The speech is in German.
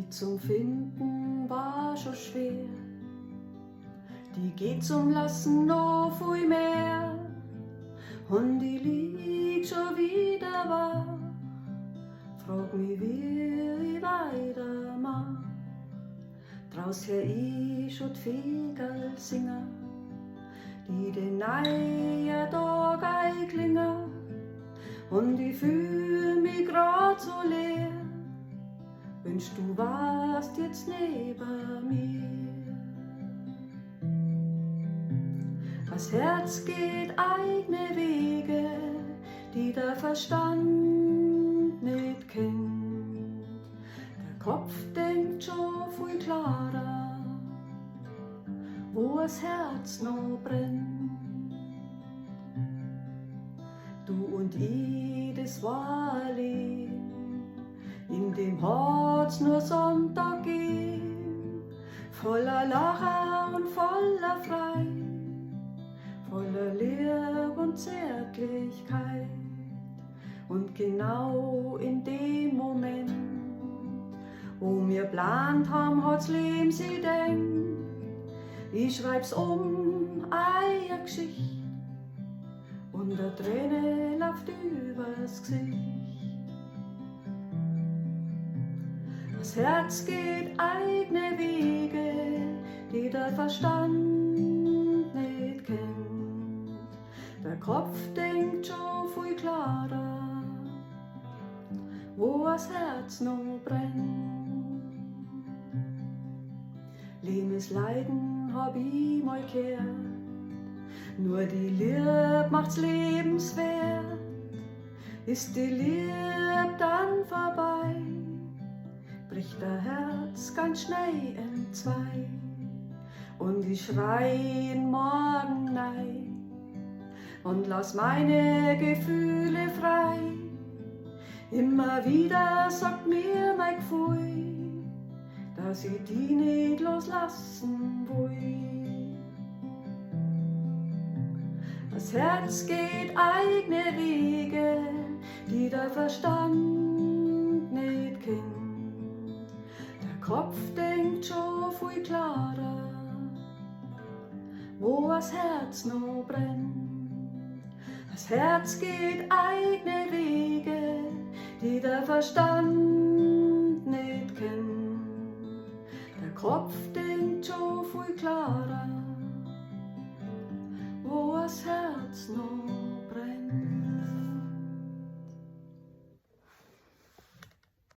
die zum Finden war schon schwer. Die geht zum Lassen noch viel mehr. Und die liegt schon wieder wach. Frag mich, wie ich weitermach. Draus hör ich schon die Vögel singen, die den neuen Tag einklingen. Und ich fühl mich grad so leer. Wünsch du warst jetzt neben mir. Das Herz geht eigene Wege, die der Verstand nicht kennt. Der Kopf denkt schon viel klarer, wo das Herz noch brennt. Du und ich, das war allein, in dem hat's nur Sonntag gehen, voller Lacher und voller Frei, voller Liebe und Zärtlichkeit. Und genau in dem Moment, wo wir plant haben, hat's Leben sie denkt. Ich schreib's eine Geschichte, und der Träne läuft übers Gesicht. Das Herz geht eigene Wege, die der Verstand nicht kennt. Der Kopf denkt schon viel klarer, wo das Herz noch brennt. Lebensleiden hab ich mal gehört, nur die Liebe macht's lebenswert. Ist die Liebe dann vorbei, bricht der Herz ganz schnell entzwei. Und ich schrei in Morgen nein und lass meine Gefühle frei. Immer wieder sagt mir mein Gefühl, dass ich die nicht loslassen will. Das Herz geht eigene Wege, die der Verstand nicht kennt. Der Kopf denkt schon viel klarer, wo das Herz noch brennt. Das Herz geht eigene Wege, die der Verstand nicht kennt. Der Kopf denkt schon viel klarer, wo das Herz